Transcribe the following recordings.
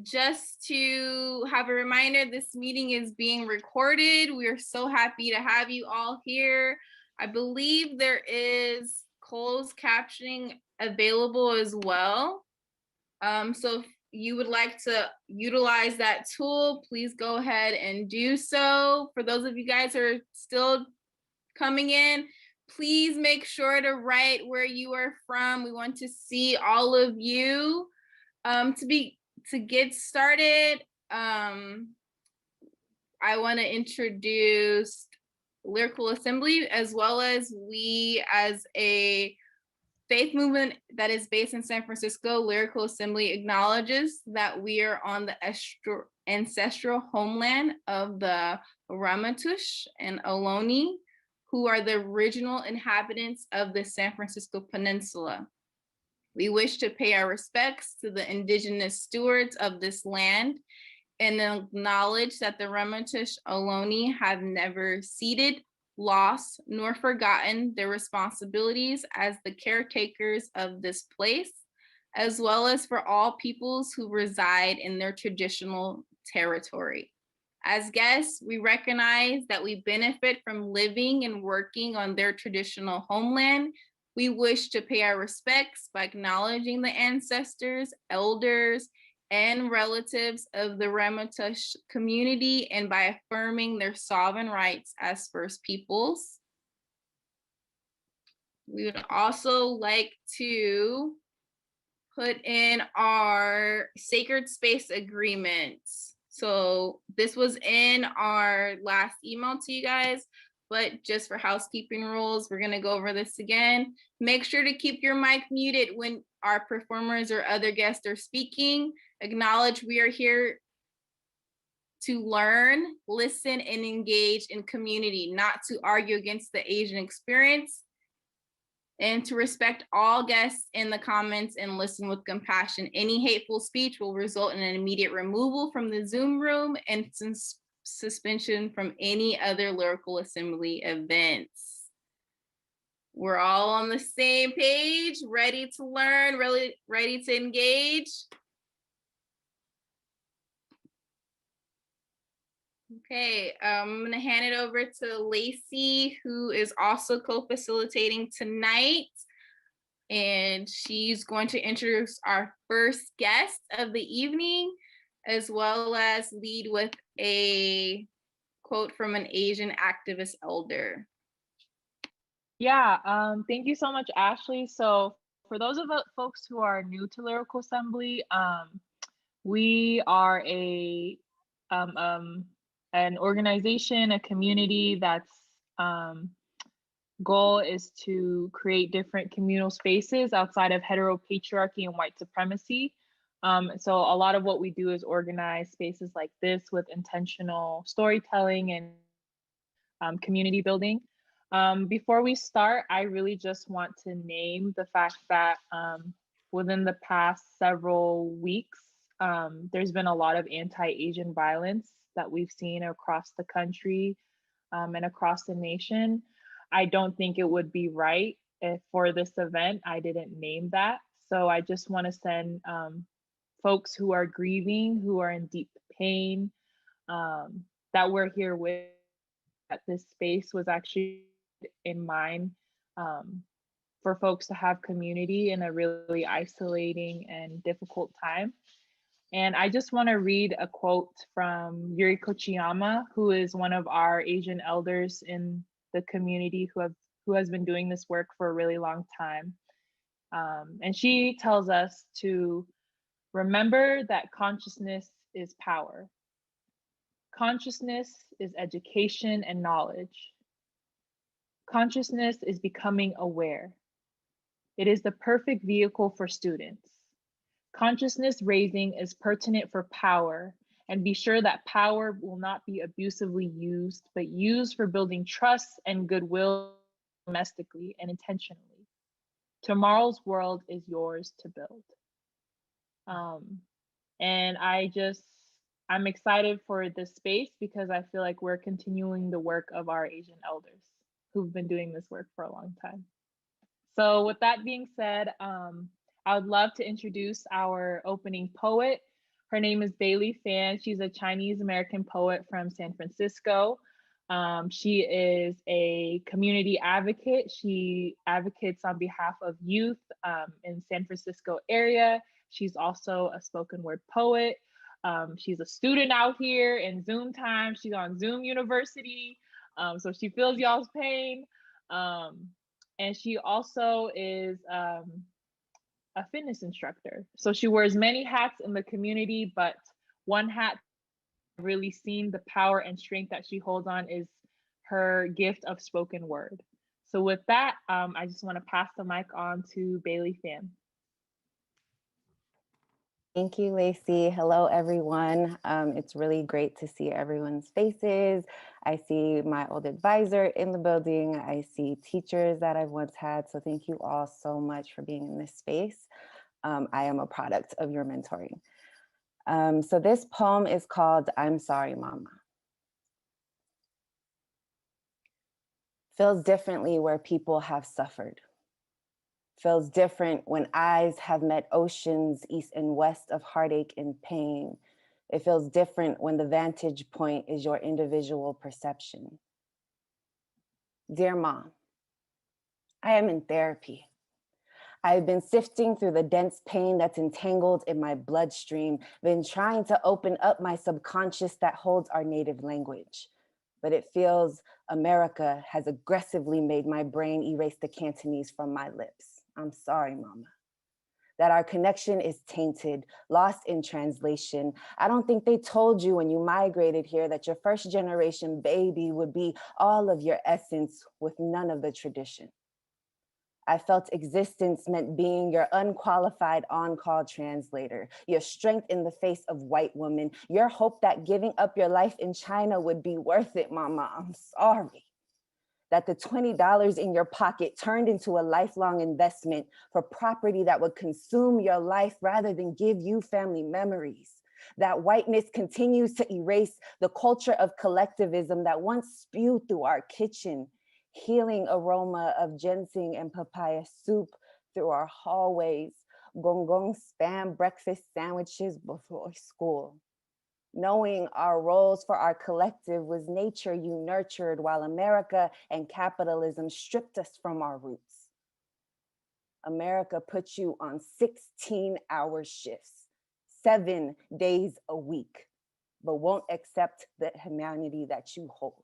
Just to have a reminder, this meeting is being recorded. We are so happy to have you all here. I believe there is closed captioning available as well. So if you would like to utilize that tool, please go ahead and do so. For those of you guys who are still coming in, please make sure to write where you are from. We want to see all of you. To get started, I want to introduce Lyrical Assembly, as well as we as a faith movement that is based in San Francisco. Lyrical Assembly acknowledges that we are on the ancestral homeland of the Ramaytush and Ohlone, who are the original inhabitants of the San Francisco Peninsula. We wish to pay our respects to the indigenous stewards of this land and acknowledge that the Ramaytush Ohlone have never ceded, lost, nor forgotten their responsibilities as the caretakers of this place, as well as for all peoples who reside in their traditional territory. As guests, we recognize that we benefit from living and working on their traditional homeland. We wish to pay our respects by acknowledging the ancestors, elders, and relatives of the Ramaytush community and by affirming their sovereign rights as First Peoples. We would also like to put in our sacred space agreements. So this was in our last email to you guys, but just for housekeeping rules, we're gonna go over this again. Make sure to keep your mic muted when our performers or other guests are speaking. Acknowledge we are here to learn, listen, and engage in community, not to argue against the Asian experience, and to respect all guests in the comments and listen with compassion. Any hateful speech will result in an immediate removal from the Zoom room and suspension from any other Lyrical Assembly events. We're all on the same page, ready to learn, really ready to engage. Okay, I'm gonna hand it over to Lacey, who is also co-facilitating tonight. And she's going to introduce our first guest of the evening, as well as lead with a quote from an Asian activist elder. Yeah, thank you so much, Ashley. So for those of folks who are new to Lyrical Assembly, we are an organization, a community that's goal is to create different communal spaces outside of heteropatriarchy and white supremacy. So a lot of what we do is organize spaces like this with intentional storytelling and community building. Before we start, I really just want to name the fact that within the past several weeks, there's been a lot of anti-Asian violence that we've seen across the country and across the nation. I don't think it would be right if for this event I didn't name that. So I just want to send folks who are grieving, who are in deep pain, that we're here with, that this space was actually in mind for folks to have community in a really isolating and difficult time. And I just want to read a quote from Yuri Kochiyama, who is one of our Asian elders in the community who has been doing this work for a really long time. And she tells us to remember that consciousness is power. Consciousness is education and knowledge. Consciousness is becoming aware. It is the perfect vehicle for students. Consciousness raising is pertinent for power, and be sure that power will not be abusively used, but used for building trust and goodwill domestically and intentionally. Tomorrow's world is yours to build. And I'm excited for this space because I feel like we're continuing the work of our Asian elders who've been doing this work for a long time. So with that being said, I would love to introduce our opening poet, Her name is Bailey Fan. She's a Chinese American poet from San Francisco. She is a community advocate. She advocates on behalf of youth in San Francisco area. She's also a spoken word poet. She's a student out here in Zoom time. She's on Zoom University. So she feels y'all's pain. And she also is a fitness instructor. So she wears many hats in the community, but one hat really seen the power and strength that she holds on is her gift of spoken word. So with that, I just want to pass the mic on to Bailey Fan. Thank you, Lacey. Hello, everyone. It's really great to see everyone's faces. I see my old advisor in the building. I see teachers that I've once had. So thank you all so much for being in this space. I am a product of your mentoring. So this poem is called I'm Sorry, Mama. Feels differently where people have suffered. Feels different when eyes have met oceans east and west of heartache and pain. It feels different when the vantage point is your individual perception. Dear Mom, I am in therapy. I've been sifting through the dense pain that's entangled in my bloodstream, been trying to open up my subconscious that holds our native language. But it feels America has aggressively made my brain erase the Cantonese from my lips. I'm sorry, Mama. That our connection is tainted, lost in translation. I don't think they told you when you migrated here that your first generation baby would be all of your essence with none of the tradition. I felt existence meant being your unqualified on-call translator, your strength in the face of white women, your hope that giving up your life in China would be worth it, Mama. I'm sorry. That the $20 in your pocket turned into a lifelong investment for property that would consume your life rather than give you family memories. That whiteness continues to erase the culture of collectivism that once spewed through our kitchen, healing aroma of ginseng and papaya soup through our hallways, gong gong spam breakfast sandwiches before school. Knowing our roles for our collective was nature you nurtured while America and capitalism stripped us from our roots. America put you on 16-hour shifts, 7 days a week, but won't accept the humanity that you hold.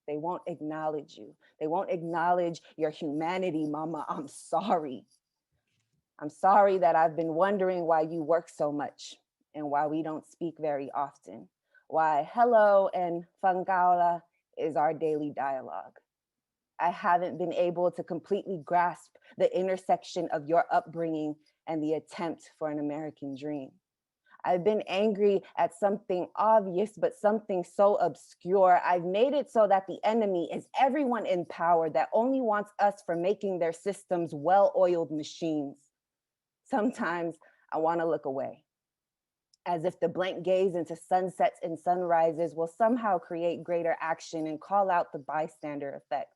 They won't acknowledge you. They won't acknowledge your humanity, Mama. I'm sorry. I'm sorry that I've been wondering why you work so much and why we don't speak very often. Why hello and fangaula is our daily dialogue. I haven't been able to completely grasp the intersection of your upbringing and the attempt for an American dream. I've been angry at something obvious, but something so obscure. I've made it so that the enemy is everyone in power that only wants us for making their systems well-oiled machines. Sometimes I want to look away, as if the blank gaze into sunsets and sunrises will somehow create greater action and call out the bystander effect.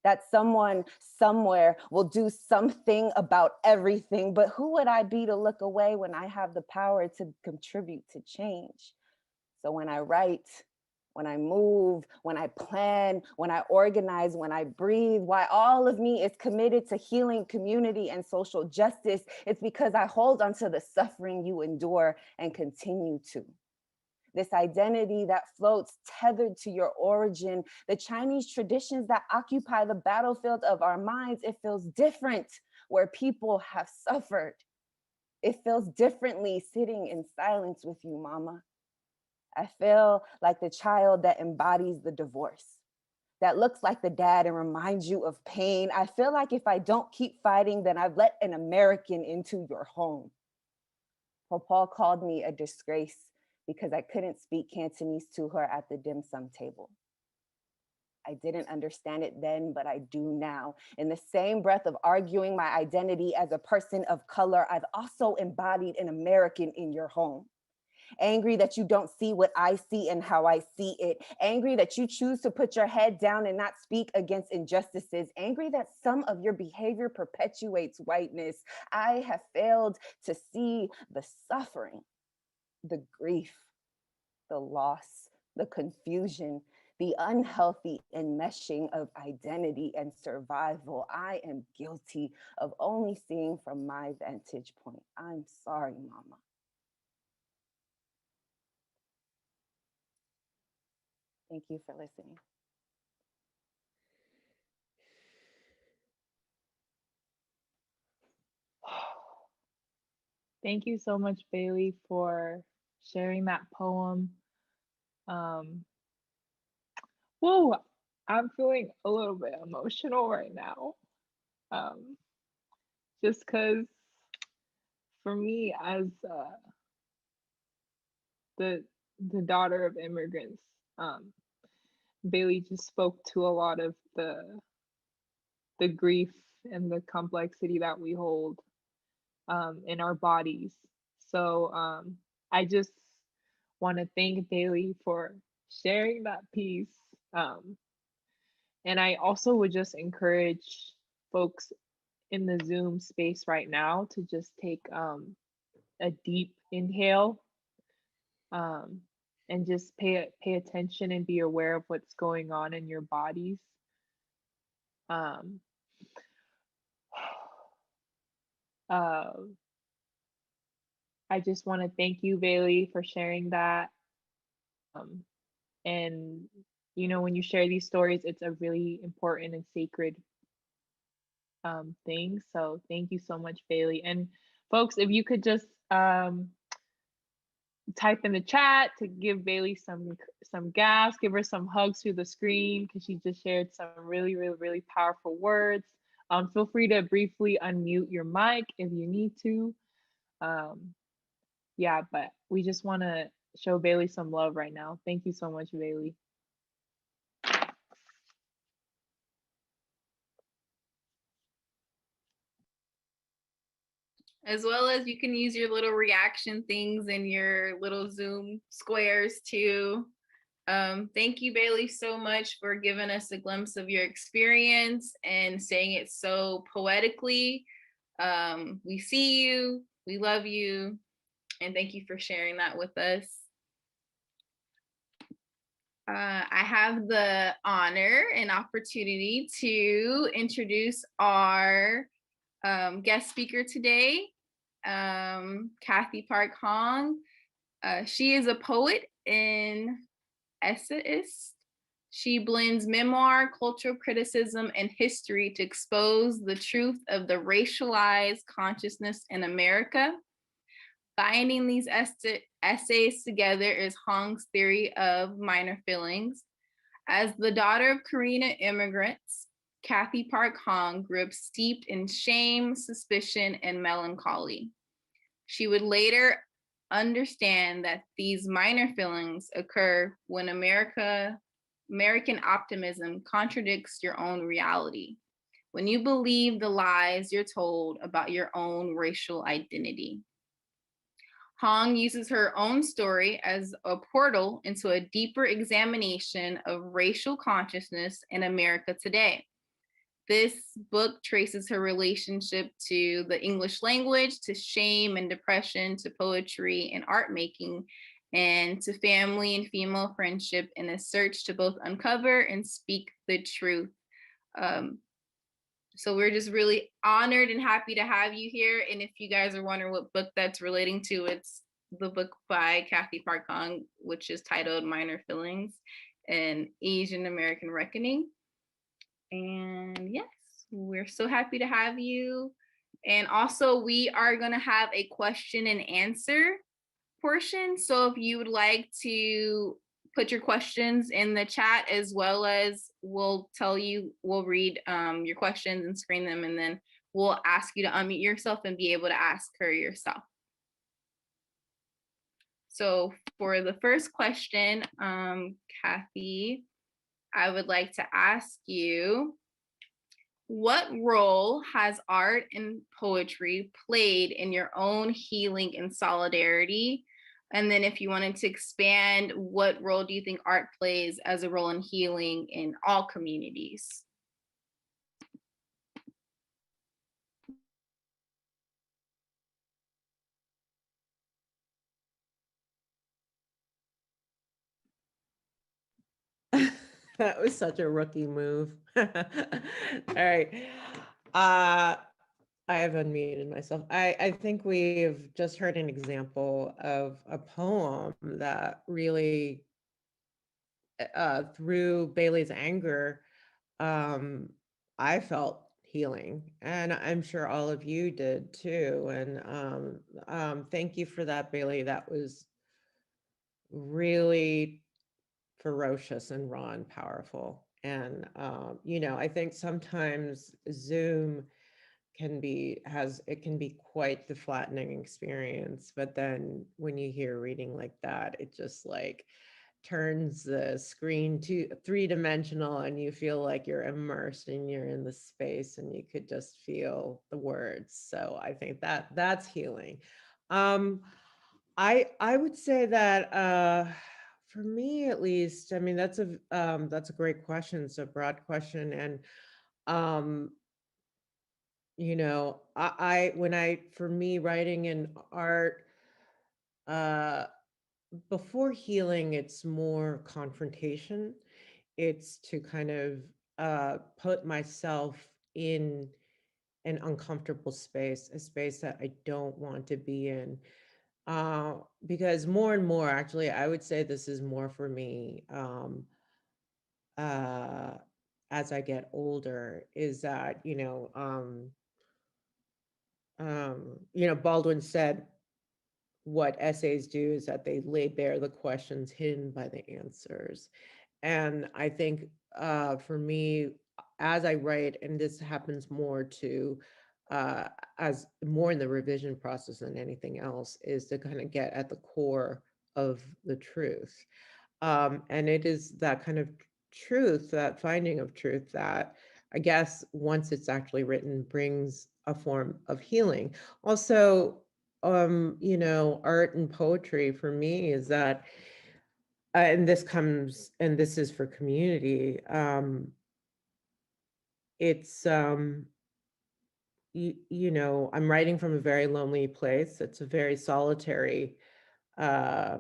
That someone somewhere will do something about everything, but who would I be to look away when I have the power to contribute to change? So when I write, when I move, when I plan, when I organize, when I breathe, why all of me is committed to healing community and social justice, it's because I hold onto the suffering you endure and continue to. This identity that floats tethered to your origin, the Chinese traditions that occupy the battlefield of our minds, it feels different where people have suffered. It feels differently sitting in silence with you, Mama. I feel like the child that embodies the divorce, that looks like the dad and reminds you of pain. I feel like if I don't keep fighting, then I've let an American into your home. Paul called me a disgrace because I couldn't speak Cantonese to her at the dim sum table. I didn't understand it then, but I do now. In the same breath of arguing my identity as a person of color, I've also embodied an American in your home. Angry that you don't see what I see and how I see it. Angry that you choose to put your head down and not speak against injustices. Angry that some of your behavior perpetuates whiteness. I have failed to see the suffering the grief, the loss, the confusion, the unhealthy enmeshing of identity and survival. I am guilty of only seeing from my vantage point. I'm sorry, Mama. Thank you for listening. Thank you so much, Bailey, for sharing that poem. Whoa, I'm feeling a little bit emotional right now. Just because for me, as the daughter of immigrants, Bailey just spoke to a lot of the grief and the complexity that we hold in our bodies. So I just want to thank Bailey for sharing that piece. And I also would just encourage folks in the Zoom space right now to just take a deep inhale and just pay attention and be aware of what's going on in your bodies. I just want to thank you, Bailey, for sharing that. And you know, when you share these stories, it's a really important and sacred thing. So thank you so much, Bailey. And folks, if you could just type in the chat to give Bailey some gas, give her some hugs through the screen because she just shared some really, really, really powerful words. Feel free to briefly unmute your mic if you need to. Yeah, but we just want to show Bailey some love right now. Thank you so much, Bailey. As well as you can use your little reaction things in your little Zoom squares too. Thank you, Bailey, so much for giving us a glimpse of your experience and saying it so poetically. We see you, we love you, and thank you for sharing that with us. I have the honor and opportunity to introduce our guest speaker today, Cathy Park Hong. She is a poet and essayist. She blends memoir, cultural criticism, and history to expose the truth of the racialized consciousness in America. Binding these essays together is Hong's theory of minor feelings. As the daughter of Korean immigrants, Cathy Park Hong grew up steeped in shame, suspicion, and melancholy. She would later understand that these minor feelings occur when American optimism contradicts your own reality, when you believe the lies you're told about your own racial identity. Hong uses her own story as a portal into a deeper examination of racial consciousness in America today. This book traces her relationship to the English language, to shame and depression, to poetry and art making, and to family and female friendship in a search to both uncover and speak the truth. So we're just really honored and happy to have you here. And if you guys are wondering what book that's relating to, it's the book by Cathy Park Hong, which is titled Minor Feelings, an Asian American Reckoning. And yes, we're so happy to have you. And also we are gonna have a question and answer portion. So if you would like to put your questions in the chat, as well as we'll read your questions and screen them, and then we'll ask you to unmute yourself and be able to ask her yourself. So for the first question, Cathy, I would like to ask you, what role has art and poetry played in your own healing and solidarity? And then if you wanted to expand, what role do you think art plays as a role in healing in all communities? That was such a rookie move. All right. I have unmuted myself. I think we've just heard an example of a poem that really, through Bailey's anger, um, I felt healing, and I'm sure all of you did too. And thank you for that, Bailey. That was really ferocious and raw and powerful. And I think sometimes Zoom can be quite the flattening experience. But then when you hear reading like that, it just like turns the screen to three-dimensional, and you feel like you're immersed and you're in the space and you could just feel the words. So I think that's healing. I would say that for me at least, I mean that's a great question. It's a broad question. And um I when I for me, writing in art, uh before healing, it's more confrontation. It's to kind of put myself in an uncomfortable space, a space that I don't want to be in. Because more and more, actually, I would say this is more for me, uh, as I get older, is that, Baldwin said, what essays do is that they lay bare the questions hidden by the answers. And I think for me, as I write, and this happens more to as more in the revision process than anything else, is to kind of get at the core of the truth. And it is that kind of truth, that finding of truth, that I guess once it's actually written brings a form of healing. Also, art and poetry for me is that, and this is for community. It's, I'm writing from a very lonely place. It's a very solitary, uh,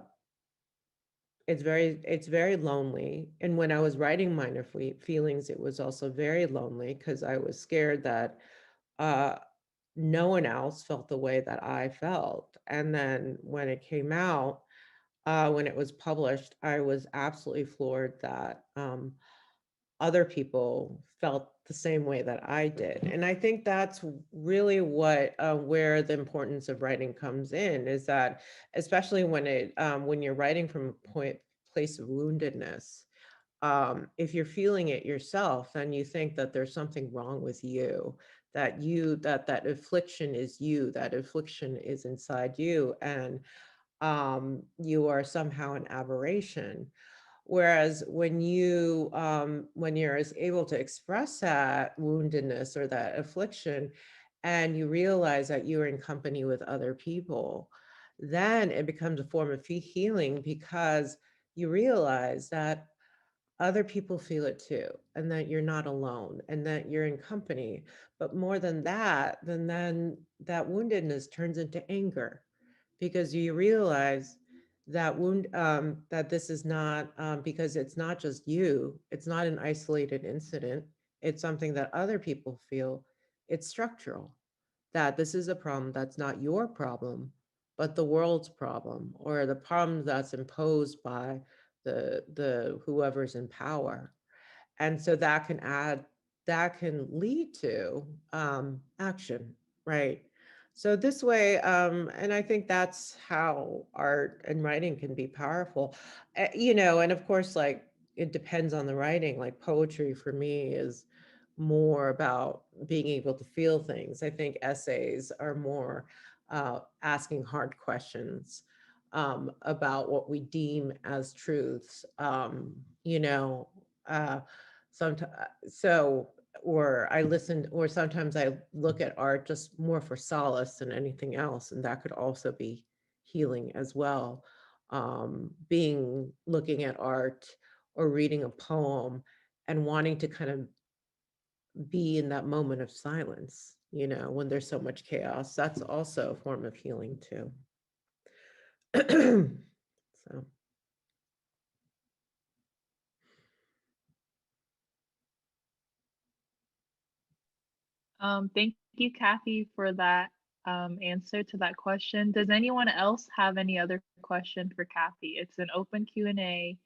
it's very lonely. And when I was writing Minor Feelings, it was also very lonely because I was scared that uh, no one else felt the way that I felt. And then when it came out, when it was published, I was absolutely floored that other people felt the same way that I did. And I think that's really what where the importance of writing comes in, is that especially when you're writing from a place of woundedness, if you're feeling it yourself, then you think that there's something wrong with you, that affliction is you, that affliction is inside you, and you are somehow an aberration. Whereas when you're as able to express that woundedness or that affliction, and you realize that you're in company with other people, then it becomes a form of healing, because you realize that other people feel it too, and that you're not alone, and that you're in company. But more than that, then that woundedness turns into anger, because you realize that this is not, because it's not just you, it's not an isolated incident, it's something that other people feel. It's structural, that this is a problem that's not your problem, but the world's problem, or the problem that's imposed by the whoever's in power. And so that can lead to action, right? So this way, and I think that's how art and writing can be powerful. And of course, like, it depends on the writing. Like, poetry for me is more about being able to feel things. I think essays are more asking hard questions about what we deem as truths. Uh, sometimes so or I listen, or sometimes I look at art just more for solace than anything else, and that could also be healing as well. Looking at art or reading a poem and wanting to kind of be in that moment of silence, when there's so much chaos, that's also a form of healing too. So Thank you, Kathy, for that answer to that question. Does anyone else have any other question for Kathy? It's an open Q&A.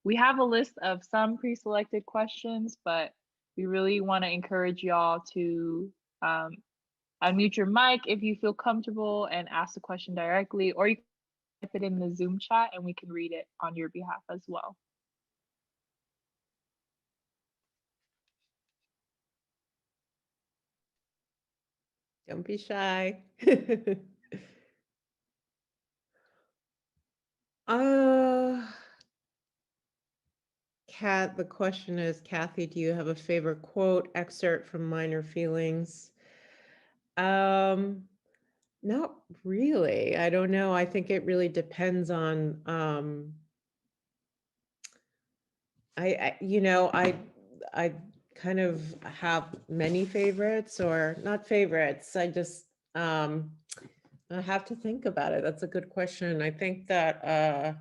We have a list of some pre-selected questions, but we really want to encourage y'all to unmute your mic if you feel comfortable and ask the question directly, or you can type it in the Zoom chat and we can read it on your behalf as well. Don't be shy. Kat, the question is, Kathy, do you have a favorite quote, excerpt from Minor Feelings? Not really. I don't know. I think it really depends on, I kind of have many favorites, or not favorites. I just, I have to think about it. That's a good question. I think that,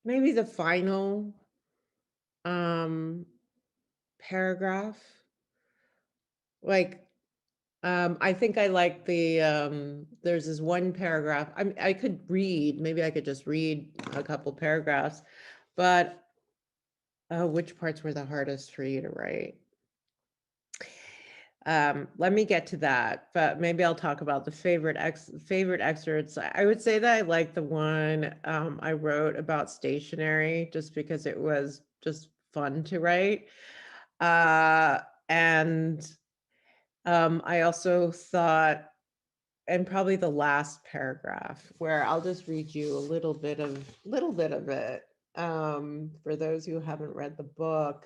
maybe the final paragraph. Like, I think I like the, there's this one paragraph. I could read, maybe I could just read a couple paragraphs, but which parts were the hardest for you to write? Let me get to that, but maybe I'll talk about the favorite excerpts. I would say that I like the one I wrote about stationery, just because it was just fun to write. And I also thought, and probably the last paragraph, where I'll just read you a little bit of it, for those who haven't read the book.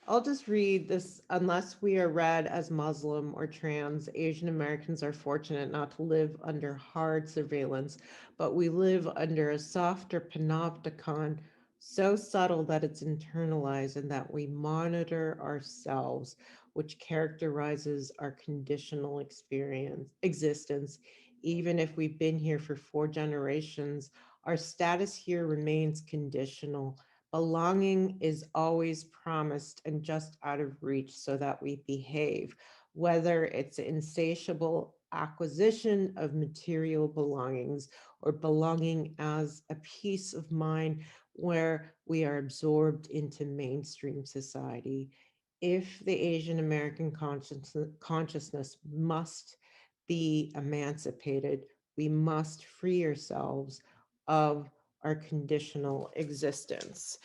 I'll just read this. Unless we are read as Muslim or trans, Asian Americans are fortunate not to live under hard surveillance, but we live under a softer panopticon, so subtle that it's internalized, and that we monitor ourselves, which characterizes our conditional existence. Even if we've been here for 4 generations, our status here remains conditional. Belonging is always promised and just out of reach, so that we behave, whether it's insatiable acquisition of material belongings, or belonging as a peace of mind where we are absorbed into mainstream society. If the Asian American consciousness must be emancipated, we must free ourselves of our conditional existence.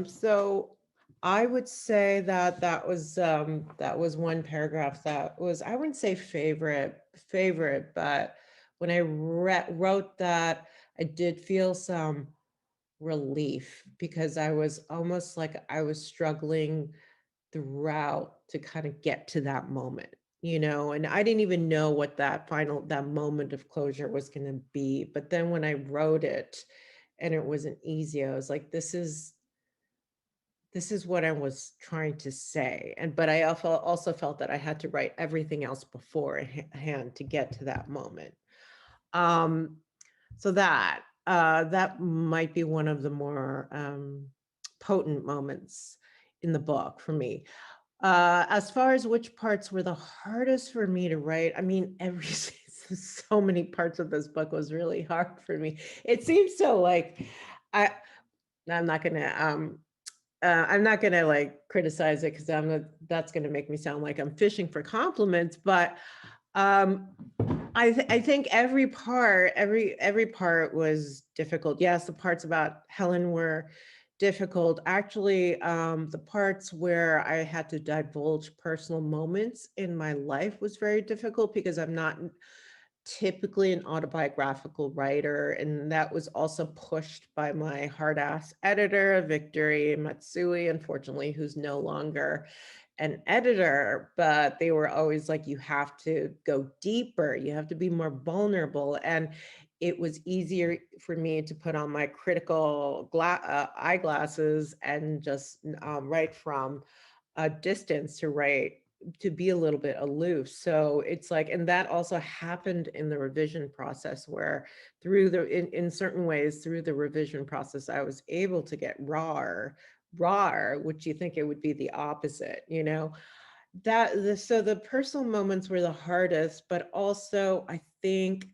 So I would say that that was one paragraph that was, I wouldn't say favorite, but when I wrote that, I did feel some relief, because I was almost like I was struggling throughout to kind of get to that moment, and I didn't even know what that moment of closure was going to be. But then when I wrote it and it wasn't easy, I was like, this is what I was trying to say. But I also felt that I had to write everything else beforehand to get to that moment. So that might be one of the more potent moments in the book for me. As far as which parts were the hardest for me to write, I mean, so many parts of this book was really hard for me. It seems so, like, I'm not gonna like criticize it, because that's gonna make me sound like I'm fishing for compliments. But I think every part was difficult. Yes, the parts about Helen were difficult. Actually, the parts where I had to divulge personal moments in my life was very difficult, because I'm not typically an autobiographical writer, and that was also pushed by my hard-ass editor, Victory Matsui, unfortunately, who's no longer an editor. But they were always like, you have to go deeper, you have to be more vulnerable. And it was easier for me to put on my critical eyeglasses and just write from a distance, to write to be a little bit aloof. So it's like, and that also happened in the revision process, where through the, in certain ways, through the revision process, I was able to get raw, which you think it would be the opposite, you know? So the personal moments were the hardest, but also I think,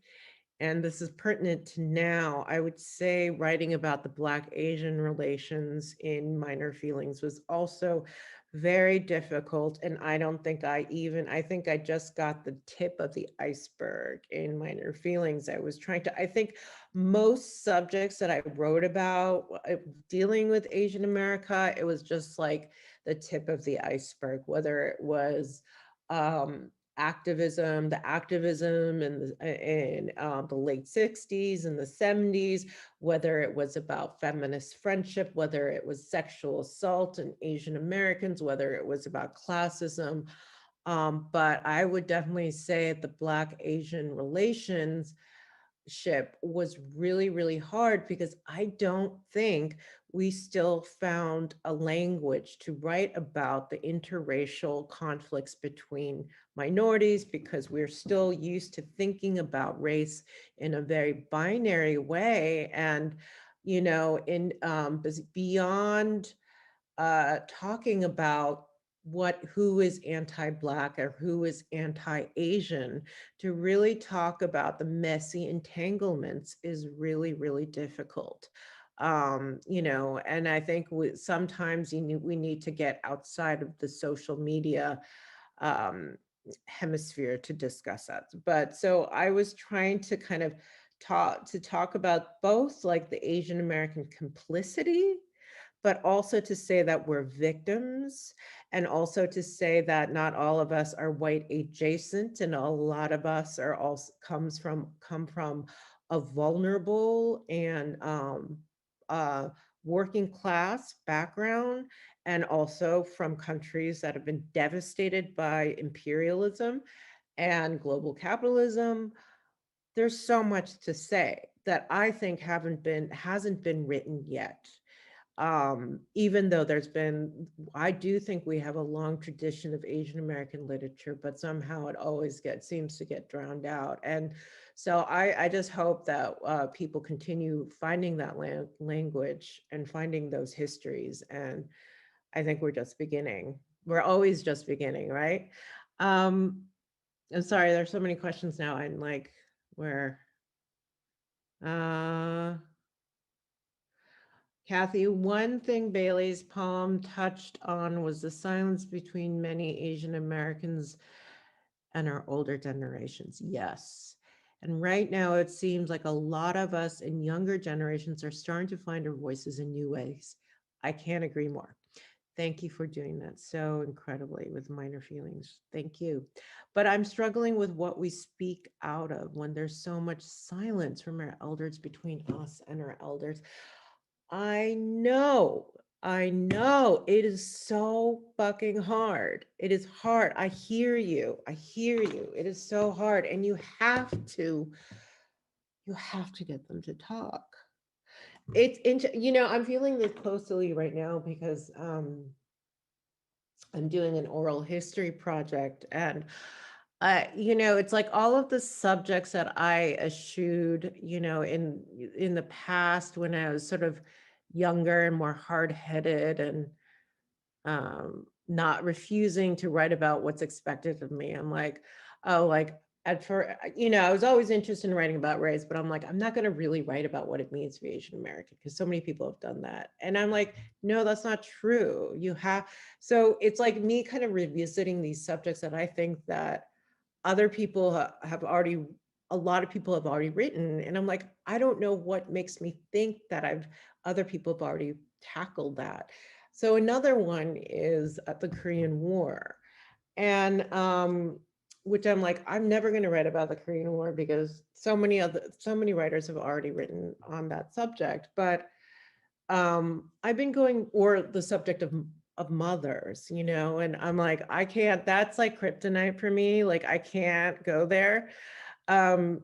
and this is pertinent to now, I would say writing about the Black-Asian relations in Minor Feelings was also very difficult. And I don't think I think I just got the tip of the iceberg in Minor Feelings. I think most subjects that I wrote about dealing with Asian America, it was just like the tip of the iceberg, whether it was activism in the late 60s and the 70s, whether it was about feminist friendship, whether it was sexual assault in Asian Americans, whether it was about classism. But I would definitely say the Black-Asian relations was really, really hard, because I don't think we still found a language to write about the interracial conflicts between minorities, because we're still used to thinking about race in a very binary way. And, you know, beyond talking about who is anti-Black or who is anti-Asian, to really talk about the messy entanglements is really, really difficult. You know, and I think sometimes we need to get outside of the social media hemisphere to discuss that. But so I was trying to kind of talk about both like the Asian American complicity, but also to say that we're victims, and also to say that not all of us are white adjacent, and a lot of us are also come from a vulnerable and working class background, and also from countries that have been devastated by imperialism and global capitalism. There's so much to say that I think hasn't been written yet. Even though I do think we have a long tradition of Asian American literature, but somehow it always seems to get drowned out. And so I just hope that people continue finding that language and finding those histories. And I think we're just beginning. We're always just beginning, right? I'm sorry, there's so many questions now. I'm like, where? Cathy, one thing Bailey's poem touched on was the silence between many Asian Americans and our older generations. Yes. And right now, it seems like a lot of us in younger generations are starting to find our voices in new ways. I can't agree more. Thank you for doing that so incredibly with Minor Feelings. Thank you. But I'm struggling with what we speak out of when there's so much silence from our elders, between us and our elders. I know, it is so fucking hard. It is hard. I hear you. It is so hard. And you have to get them to talk. I'm feeling this closely right now because I'm doing an oral history project, and it's like all of the subjects that I eschewed, in the past when I was sort of younger and more hard-headed, and not refusing to write about what's expected of me. I'm like, oh, like I was always interested in writing about race, but I'm like, I'm not going to really write about what it means to be Asian American, because so many people have done that. And I'm like, no, that's not true. So it's like me kind of revisiting these subjects that I think that other people a lot of people have already written. And I'm like, I don't know what makes me think that other people have already tackled that. So another one is the Korean War. And which I'm like, I'm never going to write about the Korean War, because so many writers have already written on that subject. But I've been going, or the subject of mothers, and I'm like, I can't, that's like kryptonite for me. Like, I can't go there. But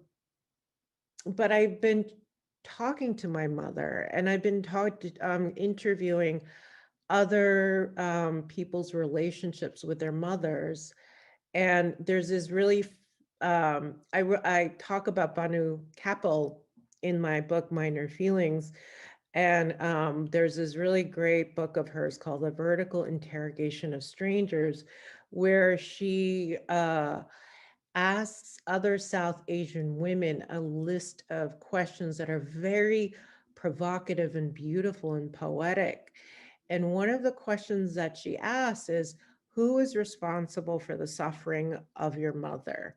I've been talking to my mother, and I've been interviewing other people's relationships with their mothers. And there's this really, I talk about Banu Kapil in my book, Minor Feelings. And there's this really great book of hers called The Vertical Interrogation of Strangers, where she asks other South Asian women a list of questions that are very provocative and beautiful and poetic. And one of the questions that she asks is, who is responsible for the suffering of your mother?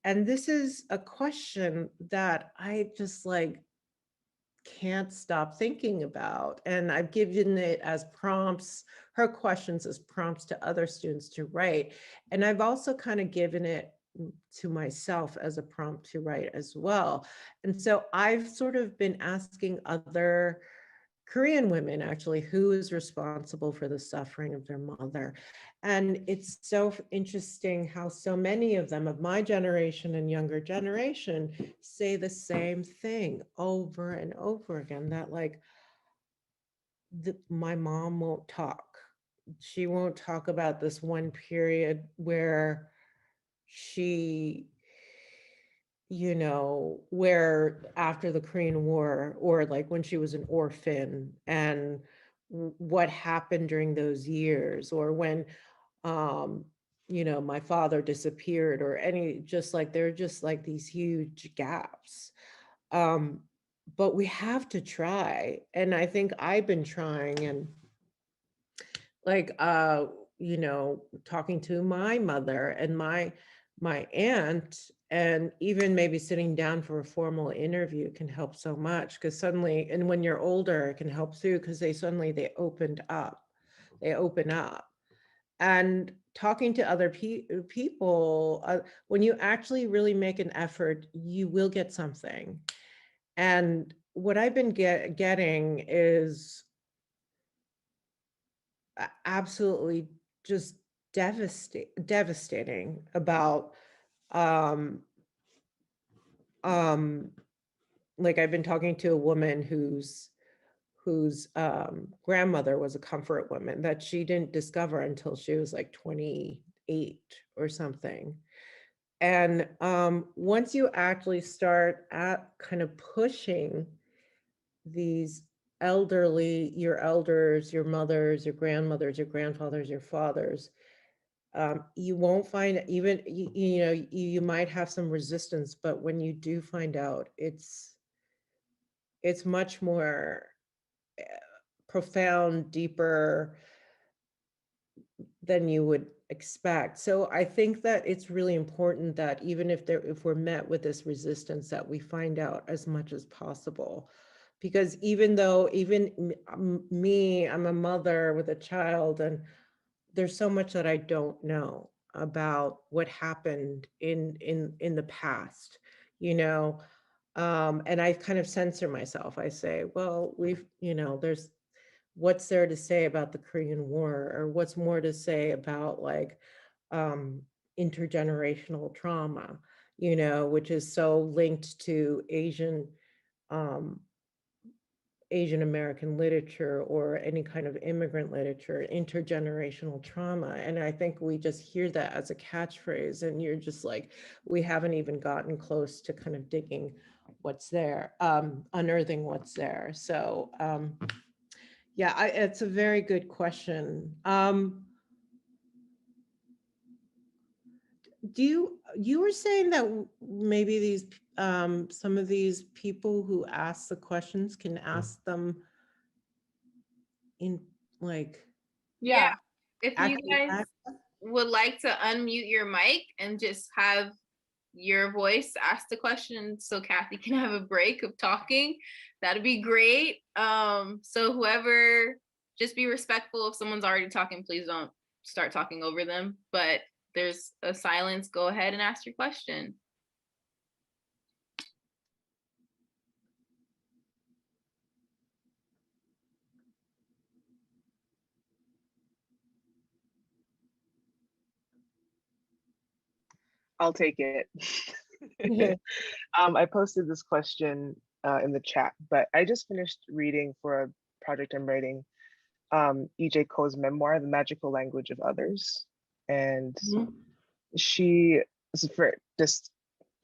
And this is a question that I just like can't stop thinking about. And I've given it as prompts, her questions as prompts to other students to write. And I've also kind of given it to myself as a prompt to write as well. And so I've sort of been asking other Korean women, actually, who is responsible for the suffering of their mother. And it's so interesting how so many of them of my generation and younger generation say the same thing over and over again, that like, my mom won't talk. She won't talk about this one period where she, where after the Korean War, or like when she was an orphan, and what happened during those years, or when, my father disappeared, or just like, there are just like these huge gaps. But we have to try. And I think I've been trying, and like, talking to my mother and my aunt, and even maybe sitting down for a formal interview can help so much, because suddenly, and when you're older, it can help too, because they open up. And talking to other people, when you actually really make an effort, you will get something. And what I've been getting is absolutely just devastating about, like, I've been talking to a woman whose grandmother was a comfort woman that she didn't discover until she was like 28 or something. And once you actually start at kind of pushing these your elders, your mothers, your grandmothers, your grandfathers, your fathers, you won't find, even, you might have some resistance, but when you do find out, it's much more profound, deeper than you would expect. So I think that it's really important that even if we're met with this resistance, that we find out as much as possible. Because even me, I'm a mother with a child, and there's so much that I don't know about what happened in the past, and I kind of censor myself. I say, well, there's, what's there to say about the Korean War, or what's more to say about like intergenerational trauma, which is so linked to Asian American literature, or any kind of immigrant literature, intergenerational trauma. And I think we just hear that as a catchphrase, and you're just like, we haven't even gotten close to kind of digging what's there, unearthing what's there. So yeah, it's a very good question. You were saying that maybe these some of these people who ask the questions can ask them in, like, Yeah. If you actually guys would like to unmute your mic and just have your voice ask the question so Cathy can have a break of talking, that'd be great. So whoever, just be respectful. If someone's already talking, please don't start talking over them. But there's a silence, go ahead and ask your question. I'll take it. I posted this question in the chat, but I just finished reading for a project I'm writing E.J. Coe's memoir, The Magical Language of Others. And Mhm. she, for just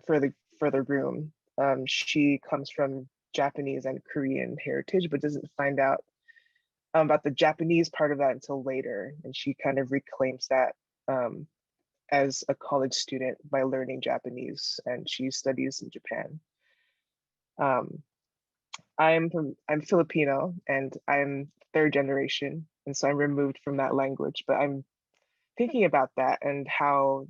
further groom, she comes from Japanese and Korean heritage, but doesn't find out about the Japanese part of that until later. And she kind of reclaims that as a college student by learning Japanese, and she studies in Japan. I'm Filipino, and I'm third generation, and so I'm removed from that language. But I'm thinking about that and how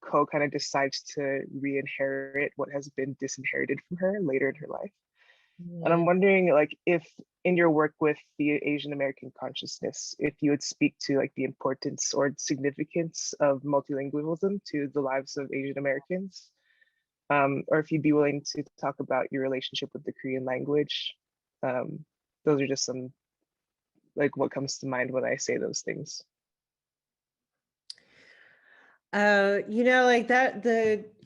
Ko kind of decides to re-inherit what has been disinherited from her later in her life. And I'm wondering, like, if in your work with the Asian American consciousness, if you would speak to like the importance or significance of multilingualism to the lives of Asian Americans, or if you'd be willing to talk about your relationship with the Korean language. Those are just some, like, what comes to mind when I say those things. Like that,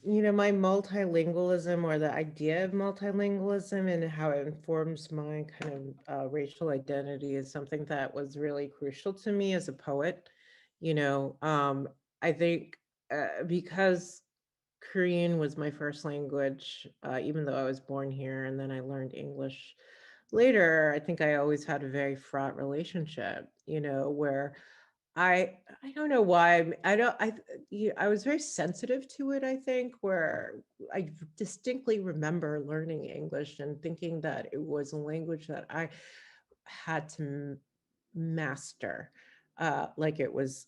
my multilingualism, or the idea of multilingualism and how it informs my kind of racial identity, is something that was really crucial to me as a poet. I think because Korean was my first language, even though I was born here, and then I learned English later. I think I always had a very fraught relationship, where I don't know why. I was very sensitive to it, I think, where I distinctly remember learning English and thinking that it was a language that I had to master, like it was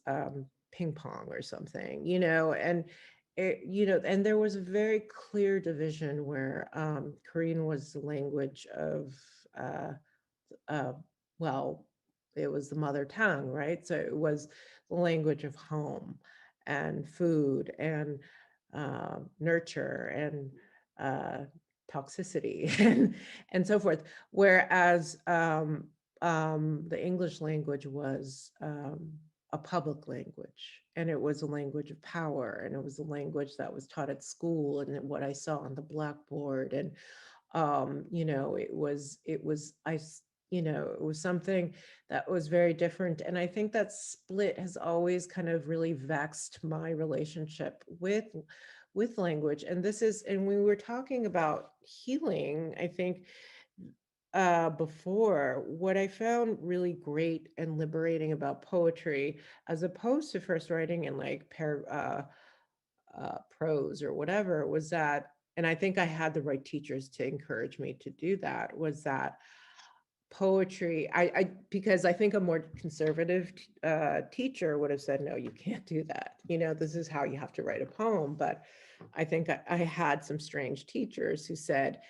ping pong or something, and and there was a very clear division where Korean was the language of uh, uh, well, it was the mother tongue, right? So it was the language of home and food and nurture and uh, toxicity and so forth. Whereas the English language was a public language, and it was a language of power, and it was a language that was taught at school, and what I saw on the blackboard, and it was something that was very different. And I think that split has always kind of really vexed my relationship with language. And we were talking about healing, I think, before, what I found really great and liberating about poetry, as opposed to first writing in like prose or whatever, was that, and I think I had the right teachers to encourage me to do that, was that poetry, because I think a more conservative teacher would have said, no, you can't do that. This is how you have to write a poem. But I think I had some strange teachers who said,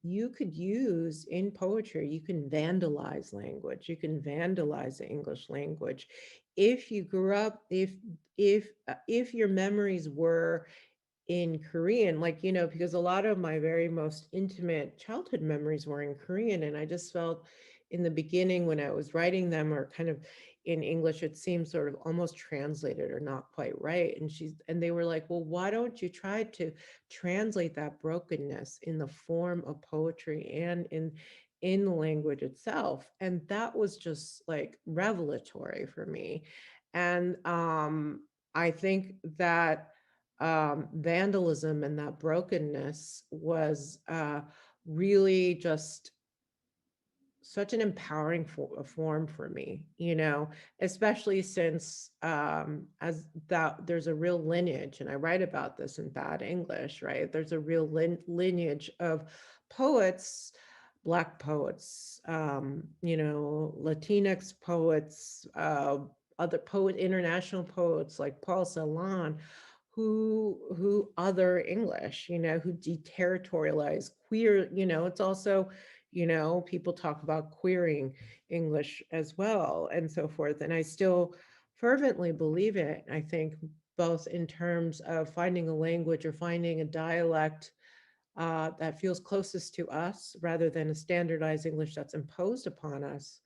you could use in poetry, you can vandalize language, you can vandalize the English language if you grew up, if your memories were in Korean, like, because a lot of my very most intimate childhood memories were in Korean. And I just felt in the beginning when I was writing them, or kind of in English, it seemed sort of almost translated or not quite right. And they were like, well, why don't you try to translate that brokenness in the form of poetry and in the language itself? And that was just like revelatory for me. And I think that vandalism and that brokenness was really just such an empowering form for me, especially since as that there's a real lineage, and I write about this in Bad English, right? There's a real lineage of poets, Black poets, Latinx poets, other international poets like Paul Celan, who other English, who deterritorialize queer, it's also, people talk about queering English as well, and so forth. And I still fervently believe it. I think both in terms of finding a language or finding a dialect that feels closest to us rather than a standardized English that's imposed upon us.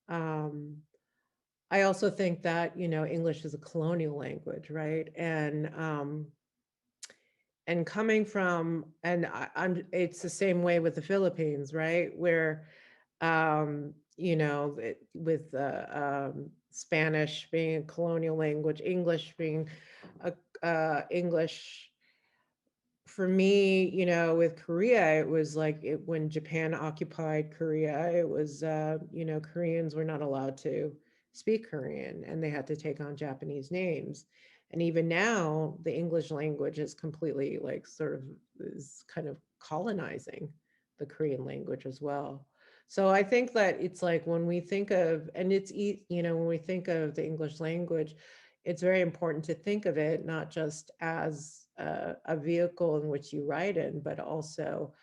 I also think that, English is a colonial language, right? And coming from, and it's the same way with the Philippines, right? Where, with Spanish being a colonial language, English being English. For me, with Korea, it was like when Japan occupied Korea, it was, Koreans were not allowed to speak Korean and they had to take on Japanese names. And even now, the English language is completely like sort of is kind of colonizing the Korean language as well. So I think that it's like when we think of, and when we think of the English language, it's very important to think of it not just as a vehicle in which you write in, but also,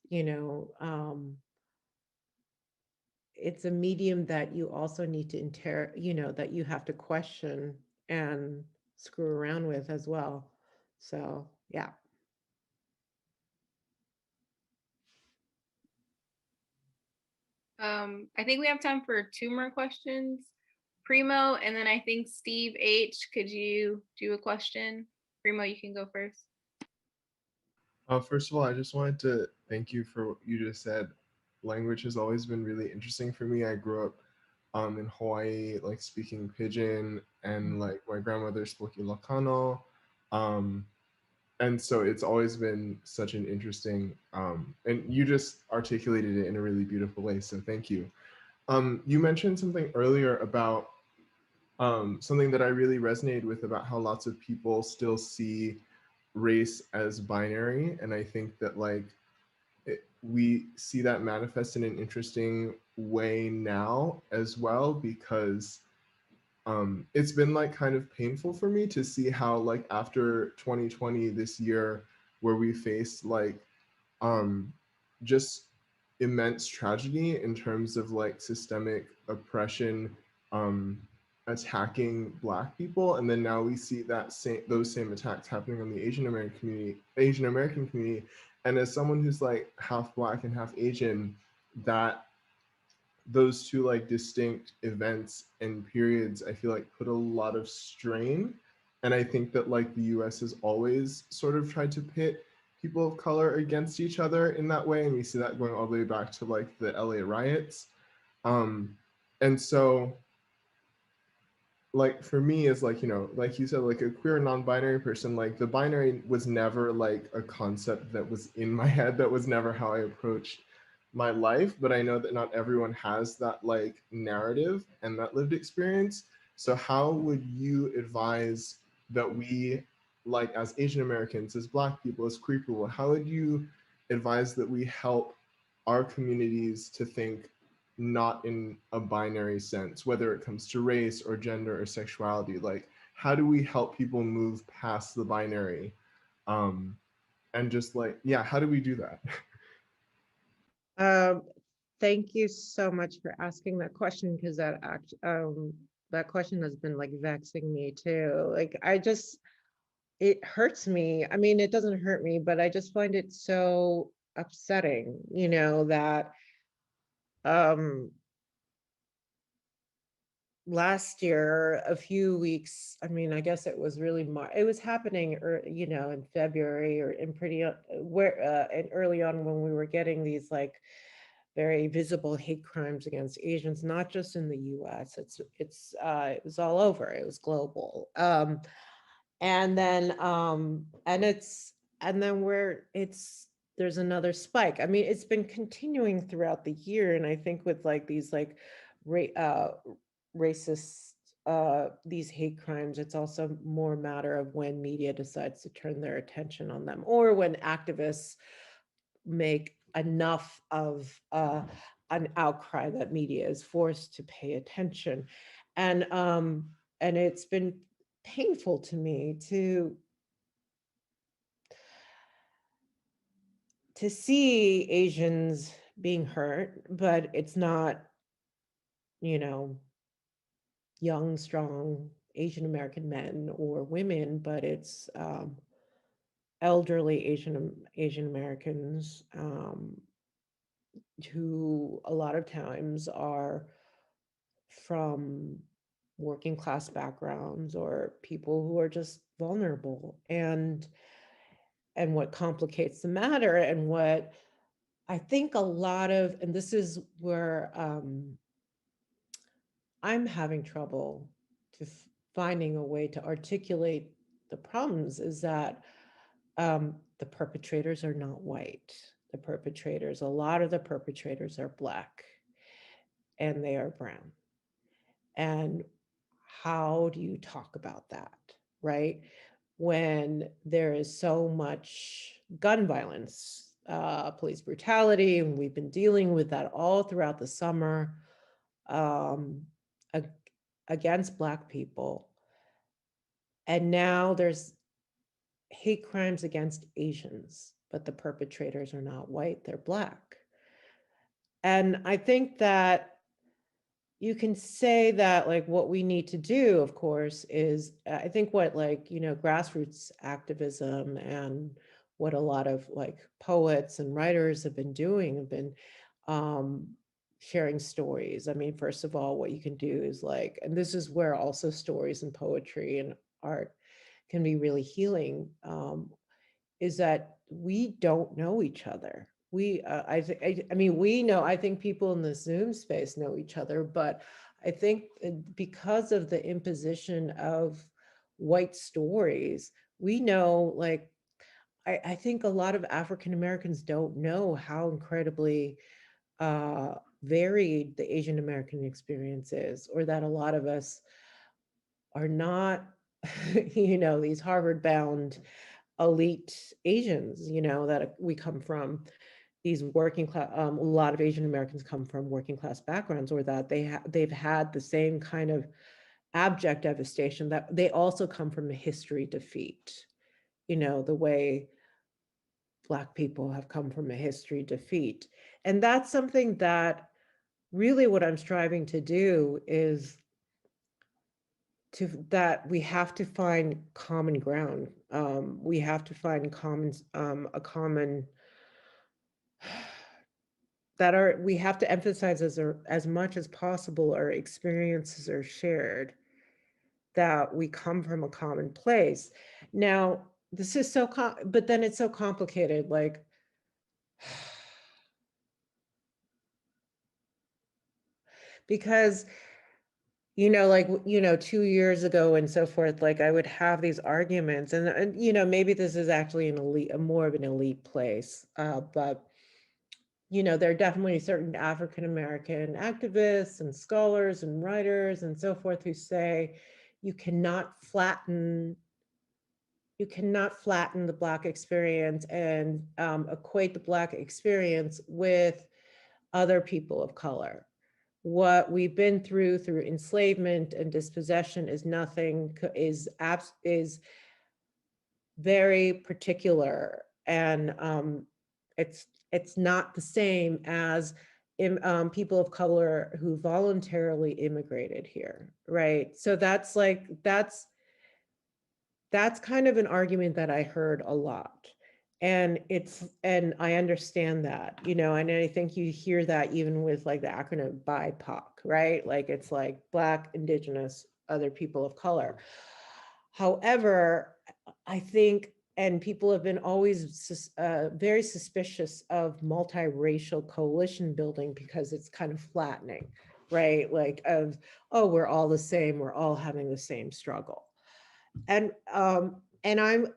you know, um, it's a medium that you also need to that you have to question and screw around with as well. So, yeah. I think we have time for 2 more questions. Primo, and then I think Steve H, could you do a question? Primo, you can go first. First of all, I just wanted to thank you for what you just said. Language has always been really interesting for me. I grew up in Hawaii, like speaking Pidgin, and like my grandmother spoke Ilocano. Um, and so it's always been such an interesting, and you just articulated it in a really beautiful way. So thank you. You mentioned something earlier about something that I really resonated with about how lots of people still see race as binary. And I think that like we see that manifest in an interesting way now as well, because it's been like kind of painful for me to see how like after 2020, this year, where we faced like um, just immense tragedy in terms of like systemic oppression um, attacking Black people, and then now we see those same attacks happening on the Asian American community. And as someone who's like half Black and half Asian, that those two like distinct events and periods, I feel like put a lot of strain. And I think that like the US has always sort of tried to pit people of color against each other in that way. And we see that going all the way back to like the LA riots. And so like for me is like, like you said, like a queer non-binary person, like the binary was never like a concept that was in my head. That was never how I approached my life. But I know that not everyone has that like narrative and that lived experience. So how would you advise that we, like as Asian Americans, as Black people, as queer people, how would you advise that we help our communities to think not in a binary sense, whether it comes to race or gender or sexuality? Like, how do we help people move past the binary? And just like, yeah, how do we do that? Thank you so much for asking that question, because that question has been like vexing me too. Like it hurts me. I mean, it doesn't hurt me, but I just find it so upsetting, that last year, a few weeks, I mean, I guess it was really it was happening, in February, or in and early on, when we were getting these like very visible hate crimes against Asians, not just in the US. It was all over. It was global. And then there's another spike. I mean, it's been continuing throughout the year, and I think with like these like racist these hate crimes, it's also more a matter of when media decides to turn their attention on them, or when activists make enough of an outcry that media is forced to pay attention. And it's been painful to me to see Asians being hurt, but it's not, young, strong Asian American men or women, but it's elderly Asian Americans who a lot of times are from working class backgrounds, or people who are just vulnerable. And what complicates the matter, and what I think a lot of, and this is where I'm having trouble to finding a way to articulate the problems is that the perpetrators are not white. The perpetrators, a lot of the perpetrators are Black and they are brown. And how do you talk about that, right? When there is so much gun violence, police brutality, and we've been dealing with that all throughout the summer um, against Black people. And now there's hate crimes against Asians, but the perpetrators are not white, they're Black. And I think that you can say that like what we need to do, of course, is I think what like, you know, grassroots activism and what a lot of like poets and writers have been doing have been sharing stories. I mean, first of all, what you can do is like, and this is where also stories and poetry and art can be really healing, is that we don't know each other. I mean, we know, I think people in the Zoom space know each other, but I think because of the imposition of white stories, we know, like, I think a lot of African Americans don't know how incredibly varied the Asian American experience is, or that a lot of us are not, you know, these Harvard bound elite Asians, you know, that we come from these working class, a lot of Asian Americans come from working class backgrounds, or that they've had the same kind of abject devastation, that they also come from a history defeat, you know, the way Black people have come from a history defeat. And that's something that really what I'm striving to do is that we have to find common ground. We have to find a common we have to emphasize as much as possible our experiences are shared, that we come from a common place. Now, this is but then it's so complicated, like, because, you know, like, you know, 2 years ago and so forth, like I would have these arguments and you know, maybe this is actually more of an elite place, but you know, there are definitely certain African American activists and scholars and writers and so forth who say you cannot flatten the Black experience and equate the Black experience with other people of color. What we've been through enslavement and dispossession is very particular, and it's not the same as people of color who voluntarily immigrated here, right? So that's kind of an argument that I heard a lot. And I understand that, you know, and I think you hear that even with like the acronym BIPOC, right? Like it's like Black, Indigenous, other people of color. However, I think, and people have been always very suspicious of multiracial coalition building because it's kind of flattening, right? Like oh, we're all the same, we're all having the same struggle. And I'm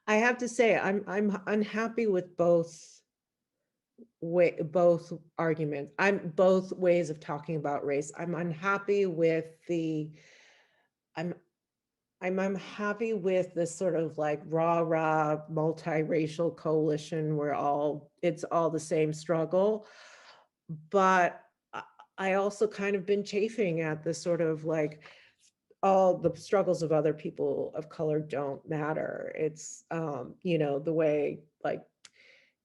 I have to say I'm unhappy with both arguments. Both ways of talking about race. I'm unhappy with I'm unhappy with this sort of like rah multiracial coalition where it's all the same struggle. But I also kind of been chafing at this sort of like all the struggles of other people of color don't matter. It's you know, the way like,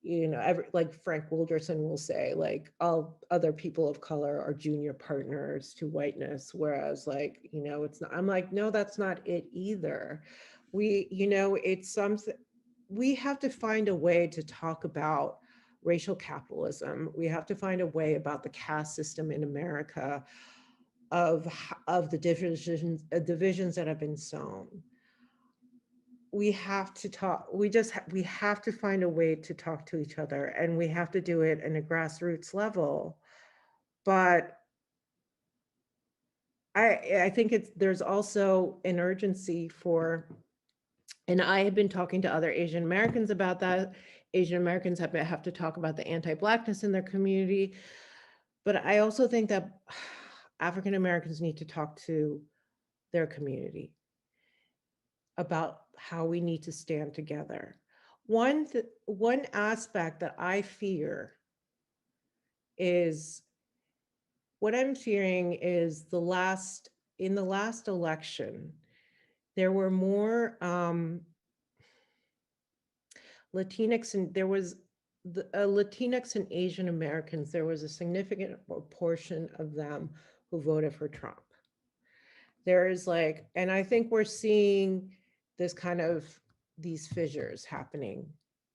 you know, like Frank Wilderson will say, like all other people of color are junior partners to whiteness, whereas like, you know, it's not. I'm like, no, that's not it either. You know, it's something we have to find a way to talk about racial capitalism. We have to find a way about the caste system in America, of the divisions that have been sown. We have to talk, we have to find a way to talk to each other, and we have to do it in a grassroots level, but I think there's also an urgency for, and I have been talking to other Asian Americans about that. Asian Americans have to talk about the anti-Blackness in their community. But I also think that African Americans need to talk to their community about how we need to stand together. One aspect that I fear is, what I'm fearing is in the last election, there were more Latinx, and there was Latinx and Asian Americans. There was a significant portion of them who voted for Trump. There is like, and I think we're seeing this kind of these fissures happening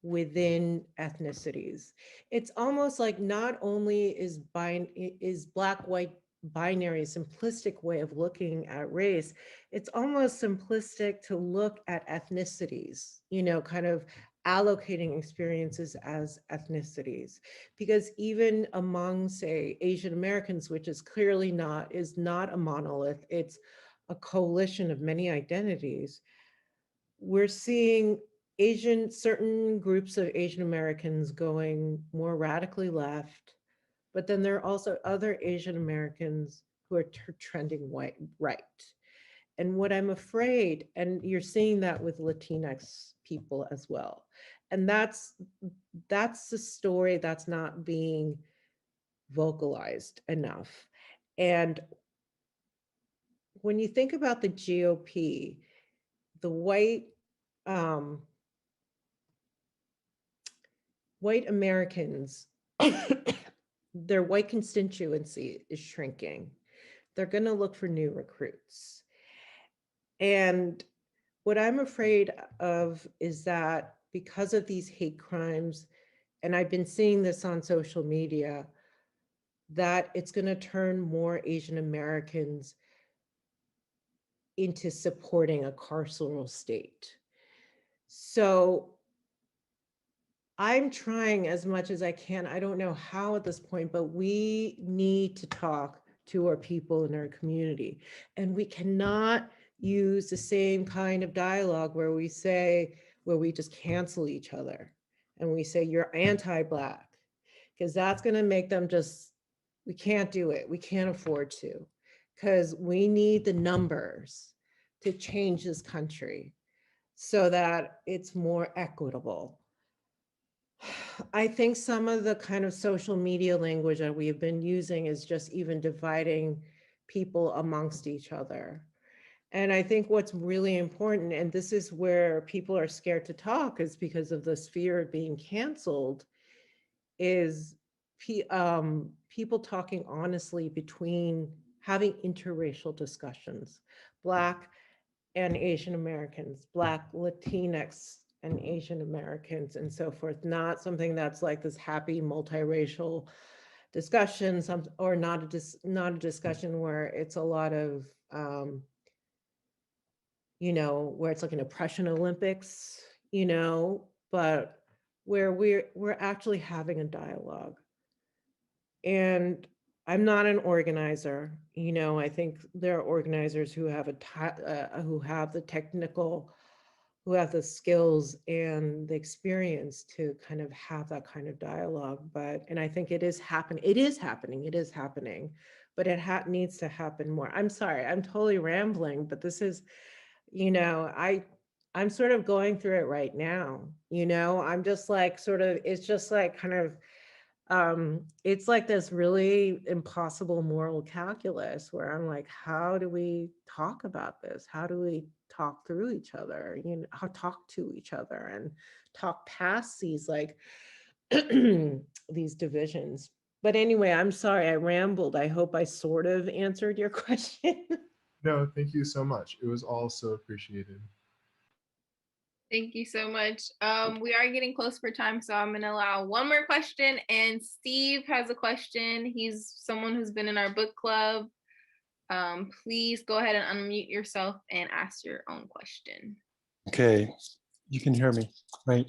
within ethnicities. It's almost like not only is black, white binary a simplistic way of looking at race, it's almost simplistic to look at ethnicities, you know, kind of allocating experiences as ethnicities. Because even among, say, Asian Americans, which is clearly not a monolith, it's a coalition of many identities, we're seeing certain groups of Asian Americans going more radically left, but then there are also other Asian Americans who are trending right. And what I'm afraid, and you're seeing that with Latinx people as well, and that's the story that's not being vocalized enough. And when you think about the GOP, the white Americans, their white constituency is shrinking. They're going to look for new recruits. And what I'm afraid of is that because of these hate crimes, and I've been seeing this on social media, that it's going to turn more Asian Americans into supporting a carceral state. So I'm trying as much as I can. I don't know how at this point, but we need to talk to our people in our community. And we cannot use the same kind of dialogue where we just cancel each other and we say, you're anti-Black, because that's going to make them we can't do it. We can't afford to, because we need the numbers to change this country so that it's more equitable. I think some of the kind of social media language that we've been using is just even dividing people amongst each other. And I think what's really important, and this is where people are scared to talk, is because of this fear of being canceled, is people talking honestly between having interracial discussions, Black and Asian Americans, Black, Latinx, and Asian Americans, and so forth. Not something that's like this happy multiracial discussion, or not a discussion where it's a lot of, you know, where it's like an oppression Olympics, you know, but where we're actually having a dialogue. And I'm not an organizer, you know. I think there are organizers who have who have the technical, who have the skills and the experience to kind of have that kind of dialogue. And I think it is happening, but it needs to happen more. I'm sorry, I'm totally rambling, but this is, you know, I'm sort of going through it right now, you know. I'm just like it's just like kind of, it's like this really impossible moral calculus where I'm like, how do we talk about this? How do we talk through each other? You know, how talk to each other and talk past these like these divisions. But anyway, I'm sorry, I rambled. I hope I sort of answered your question. No, thank you so much. It was all so appreciated. Thank you so much. We are getting close for time, so I'm gonna allow one more question. And Steve has a question. He's someone who's been in our book club. Please go ahead and unmute yourself and ask your own question. Okay, you can hear me, right?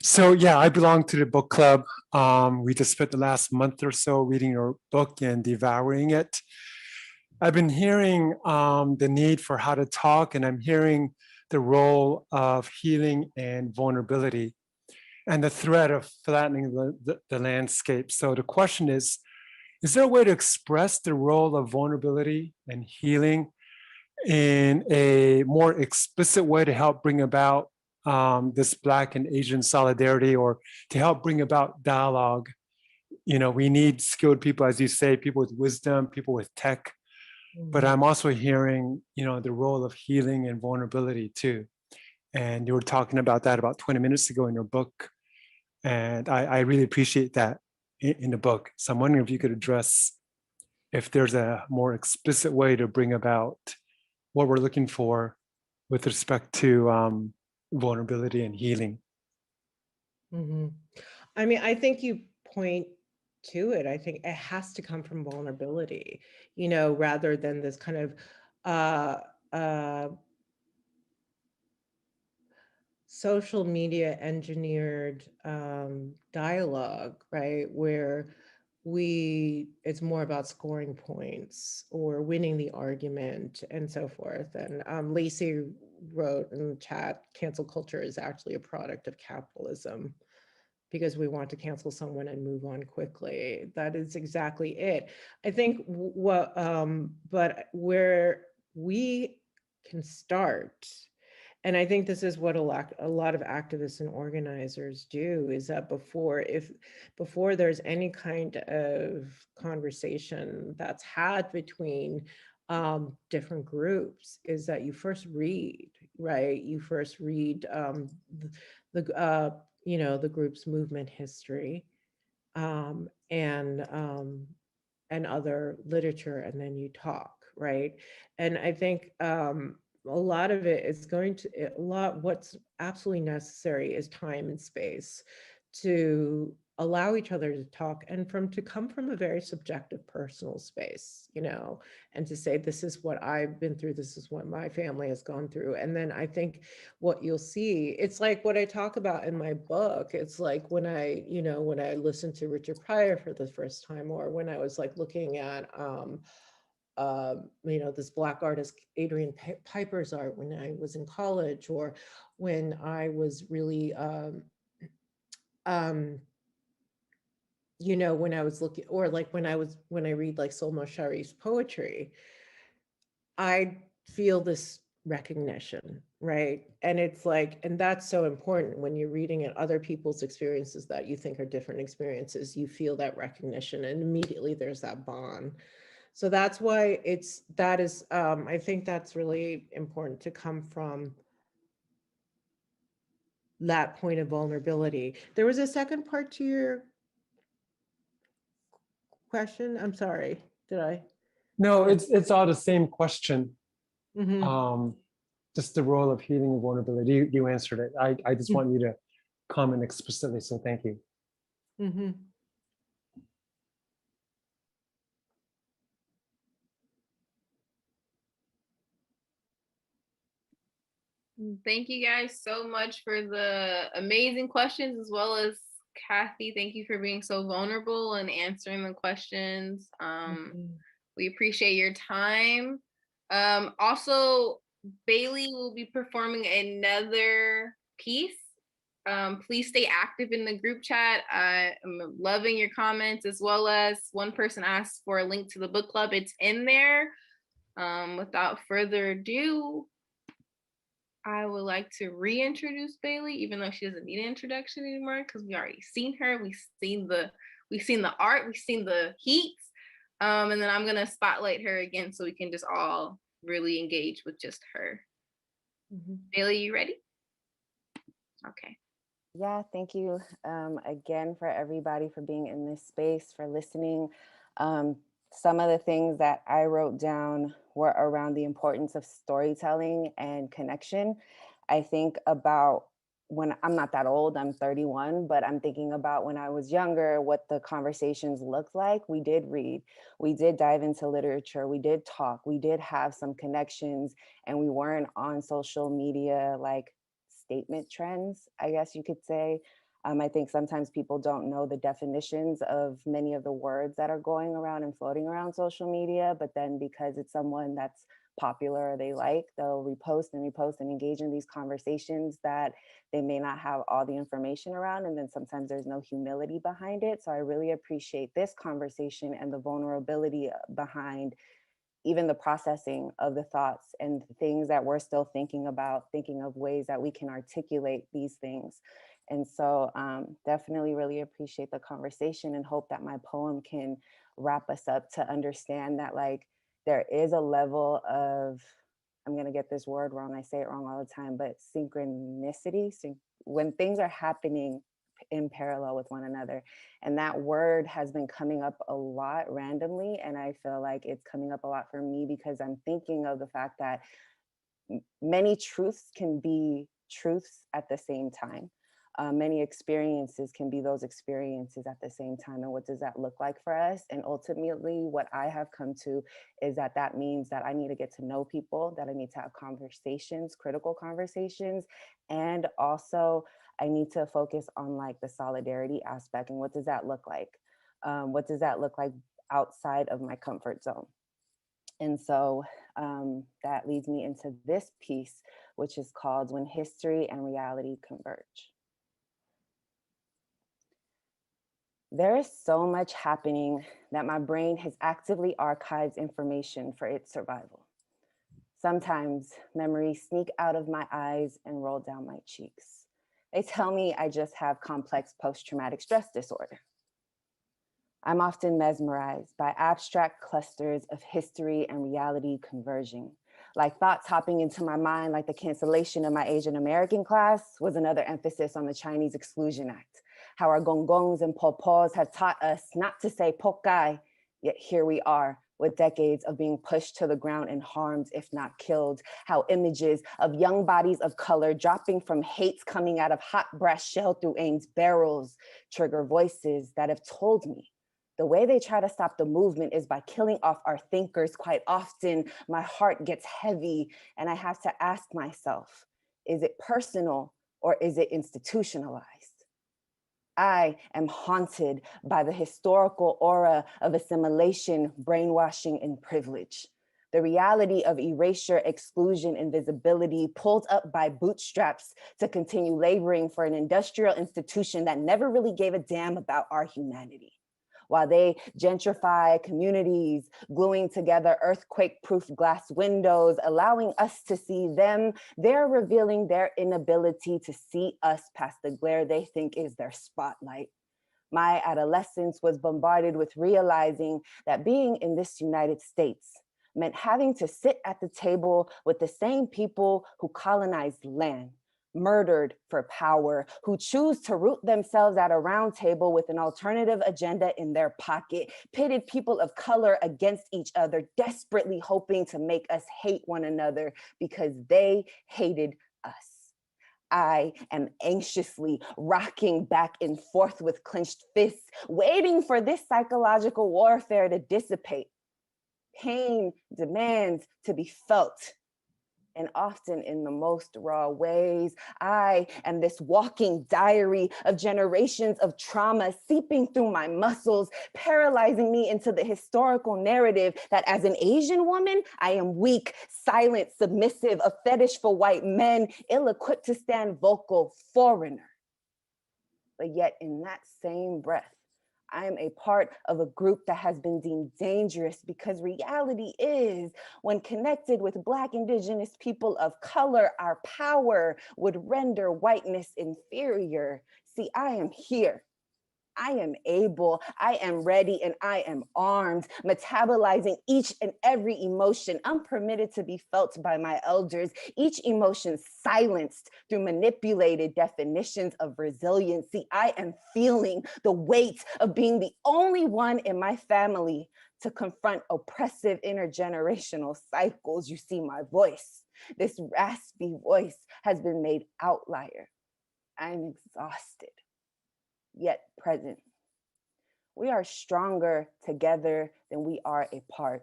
So yeah, I belong to the book club. We just spent the last month or so reading your book and devouring it. I've been hearing the need for how to talk, and I'm hearing the role of healing and vulnerability and the threat of flattening the landscape. So the question is there a way to express the role of vulnerability and healing in a more explicit way to help bring about this Black and Asian solidarity, or to help bring about dialogue? You know, we need skilled people, as you say, people with wisdom, people with tech, but I'm also hearing, you know, the role of healing and vulnerability too. And you were talking about that about 20 minutes ago in your book. And I really appreciate that in the book. So I'm wondering if you could address if there's a more explicit way to bring about what we're looking for with respect to vulnerability and healing. I mean, I think you point to it. I think it has to come from vulnerability, you know, rather than this kind of social media engineered dialogue, right? Where it's more about scoring points or winning the argument and so forth. And Lacey wrote in the chat, cancel culture is actually a product of capitalism because we want to cancel someone and move on quickly. That is exactly it. I think but where we can start, and I think this is what a lot of activists and organizers do, is that before there's any kind of conversation that's had between different groups, is that you first read, right? You first read the group's movement history and other literature, and then you talk, right? And I think a lot of it is what's absolutely necessary is time and space to allow each other to talk, and to come from a very subjective personal space, you know, and to say, this is what I've been through, this is what my family has gone through. And then I think what you'll see, it's like what I talk about in my book. It's like when I listened to Richard Pryor for the first time, or when I was like looking at this Black artist Adrian Piper's art when I was in college, or when I was really when I was looking, or like when I read like Solma Sharif's poetry, I feel this recognition, right? And it's like, and that's so important when you're reading at other people's experiences that you think are different experiences, you feel that recognition, and immediately there's that bond. So that's why I think that's really important, to come from that point of vulnerability. There was a second part to your question. I'm sorry. Did I? No, it's all the same question. Mm-hmm. Just the role of healing and vulnerability. You answered it. I just want you to comment explicitly, so thank you. Mm-hmm. Thank you guys so much for the amazing questions, as well as Cathy. Thank you for being so vulnerable and answering the questions. We appreciate your time. Also, Bailey will be performing another piece. Please stay active in the group chat. I'm loving your comments, as well as one person asked for a link to the book club. It's in there. Without further ado, I would like to reintroduce Bailey, even though she doesn't need an introduction anymore, because we already seen her. We've seen the art, we've seen the heat. And then I'm gonna spotlight her again so we can just all really engage with just her. Bailey, you ready? Okay. Yeah, thank you again for everybody for being in this space, for listening. Some of the things that I wrote down were around the importance of storytelling and connection. I think about when I'm not that old, I'm 31, but I'm thinking about when I was younger, what the conversations looked like. We did read, we did dive into literature, we did talk, we did have some connections, and we weren't on social media like statement trends, I guess you could say. I think sometimes people don't know the definitions of many of the words that are going around and floating around social media, but then because it's someone that's popular or they like, they'll repost and engage in these conversations that they may not have all the information around, and then sometimes there's no humility behind it. So I really appreciate this conversation and the vulnerability behind even the processing of the thoughts and the things that we're still thinking about, thinking of ways that we can articulate these things. And so definitely really appreciate the conversation and hope that my poem can wrap us up to understand that like there is a level of, I'm going to get this word wrong, I say it wrong all the time, but synchronicity, when things are happening in parallel with one another. And that word has been coming up a lot randomly. And I feel like it's coming up a lot for me because I'm thinking of the fact that many truths can be truths at the same time. Many experiences can be those experiences at the same time. And what does that look like for us? And ultimately, what I have come to is that that means that I need to get to know people, that I need to have conversations, critical conversations. And also I need to focus on like the solidarity aspect. And what does that look like? What does that look like outside of my comfort zone? And so that leads me into this piece, which is called When History and Reality Converge. There is so much happening that my brain has actively archived information for its survival. Sometimes memories sneak out of my eyes and roll down my cheeks. They tell me I just have complex post-traumatic stress disorder. I'm often mesmerized by abstract clusters of history and reality converging, like thoughts hopping into my mind, like the cancellation of my Asian American class was another emphasis on the Chinese Exclusion Act, how our gongongs and popos have taught us not to say pokai, yet here we are with decades of being pushed to the ground and harmed, if not killed, how images of young bodies of color dropping from hates coming out of hot brass shell through Ames barrels trigger voices that have told me the way they try to stop the movement is by killing off our thinkers. Quite often, my heart gets heavy and I have to ask myself, is it personal or is it institutionalized? I am haunted by the historical aura of assimilation, brainwashing, and privilege. The reality of erasure, exclusion, invisibility pulled up by bootstraps to continue laboring for an industrial institution that never really gave a damn about our humanity. While they gentrify communities, gluing together earthquake-proof glass windows, allowing us to see them, they're revealing their inability to see us past the glare they think is their spotlight. My adolescence was bombarded with realizing that being in this United States meant having to sit at the table with the same people who colonized land, murdered for power, who choose to root themselves at a round table with an alternative agenda in their pocket, pitted people of color against each other, desperately hoping to make us hate one another because they hated us. I am anxiously rocking back and forth with clenched fists, waiting for this psychological warfare to dissipate. Pain demands to be felt, and often in the most raw ways. I am this walking diary of generations of trauma seeping through my muscles, paralyzing me into the historical narrative that as an Asian woman, I am weak, silent, submissive, a fetish for white men, ill-equipped to stand vocal, foreigner. But yet in that same breath, I am a part of a group that has been deemed dangerous because reality is, when connected with Black, Indigenous people of color, our power would render whiteness inferior. See, I am here. I am able, I am ready, and I am armed, metabolizing each and every emotion unpermitted to be felt by my elders, each emotion silenced through manipulated definitions of resiliency. I am feeling the weight of being the only one in my family to confront oppressive intergenerational cycles. You see my voice. This raspy voice has been made outlier. I'm exhausted, yet present. We are stronger together than we are apart.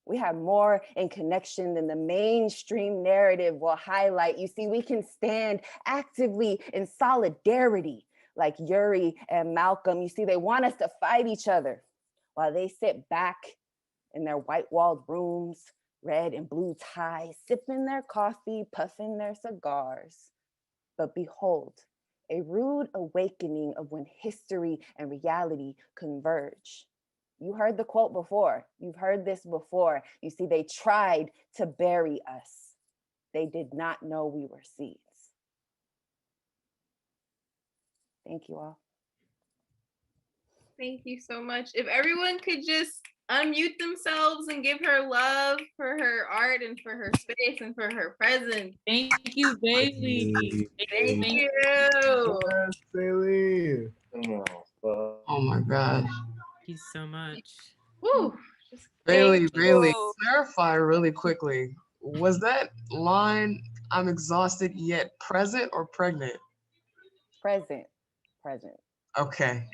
We have more in connection than the mainstream narrative will highlight. You see, we can stand actively in solidarity like Yuri and Malcolm. You see, they want us to fight each other while they sit back in their white-walled rooms, red and blue ties, sipping their coffee, puffing their cigars. But behold, a rude awakening of when history and reality converge. You heard the quote before. You've heard this before. You see, they tried to bury us. They did not know we were seeds. Thank you all. Thank you so much. If everyone could just unmute themselves and give her love for her art and for her space and for her presence. Thank you, Bailey. Thank you. Yes, Bailey. Oh my God. Thank you so much. Woo. Bailey, clarify really quickly. Was that line, I'm exhausted yet present or pregnant? Present. Okay.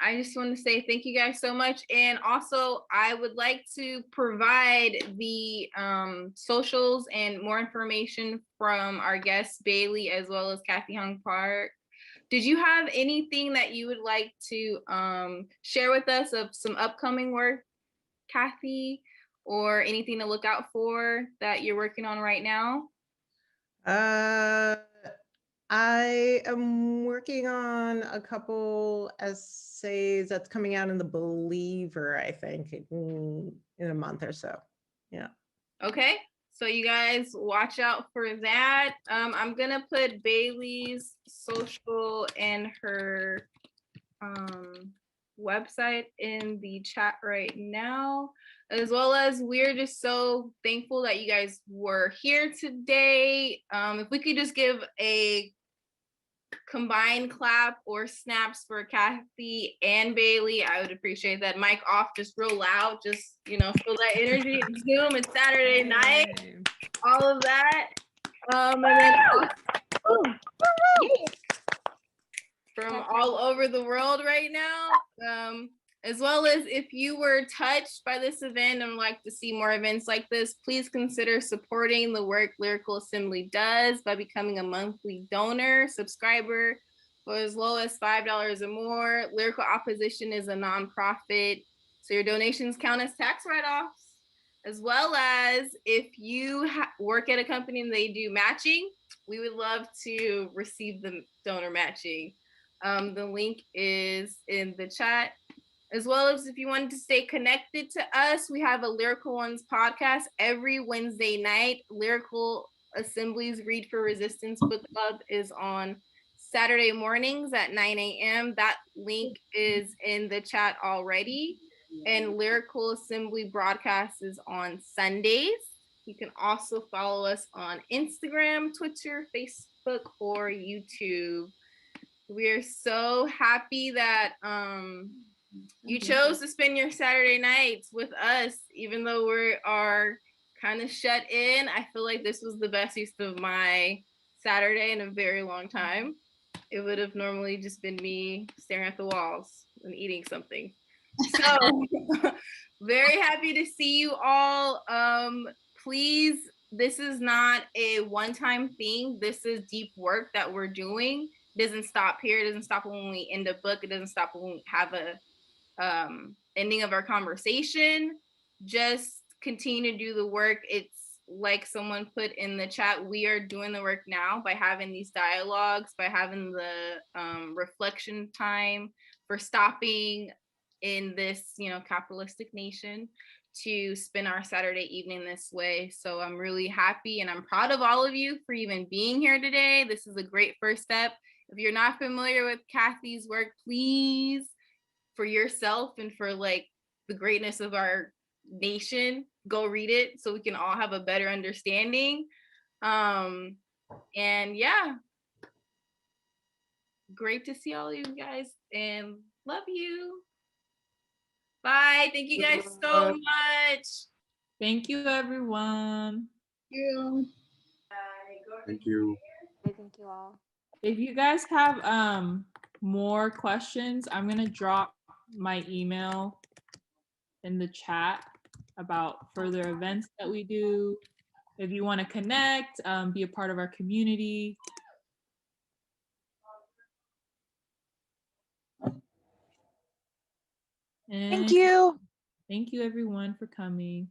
I just want to say thank you guys so much. And also I would like to provide the socials and more information from our guest Bailey as well as Cathy Park. Did you have anything that you would like to share with us of some upcoming work, Cathy, or anything to look out for that you're working on right now? I am working on a couple essays that's coming out in The Believer, I think, in a month or so. Yeah. Okay, so you guys watch out for that. I'm gonna put Bailey's social and her website in the chat right now, as well as we're just so thankful that you guys were here today. If we could just give a combined clap or snaps for Cathy and Bailey, I would appreciate that. Mic off, just real loud, just, you know, feel that energy. Zoom, it's Saturday night, all of that. And then from all over the world right now, as well as if you were touched by this event and would like to see more events like this, please consider supporting the work Lyrical Assembly does by becoming a monthly donor, subscriber for as low as $5 or more. Lyrical Opposition is a nonprofit, so your donations count as tax write-offs, as well as if you work at a company and they do matching, we would love to receive the donor matching. The link is in the chat. As well as if you wanted to stay connected to us, we have a Lyrical Ones podcast every Wednesday night. Lyrical Assembly's Read for Resistance Book Club is on Saturday mornings at 9 a.m. That link is in the chat already. And Lyrical Assembly broadcast is on Sundays. You can also follow us on Instagram, Twitter, Facebook, or YouTube. We are so happy that you chose to spend your Saturday nights with us, even though we are kind of shut in. I feel like this was the best use of my Saturday in a very long time. It would have normally just been me staring at the walls and eating something. So very happy to see you all. Please, this is not a one-time thing. This is deep work that we're doing. It doesn't stop here. It doesn't stop when we end a book. It doesn't stop when we have a ending of our conversation. Just continue to do the work. It's like someone put in the chat, we are doing the work now by having these dialogues, by having the reflection time, for stopping in this, you know, capitalistic nation to spend our Saturday evening this way. So I'm really happy and I'm proud of all of you for even being here today. This is a great first step. If you're not familiar with Cathy's work, please, for yourself and for like the greatness of our nation, go read it so we can all have a better understanding. And yeah, great to see all of you guys and love you. Bye. Thank you guys so much. Thank you, everyone. Thank you. Thank you. Thank you all. If you guys have more questions, I'm gonna drop my email in the chat about further events that we do. If you want to connect, be a part of our community. Thank And you. thank you everyone for coming.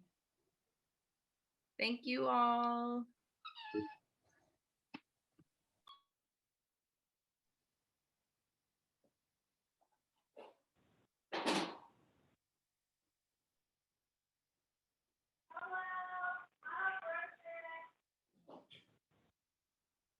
Thank you all.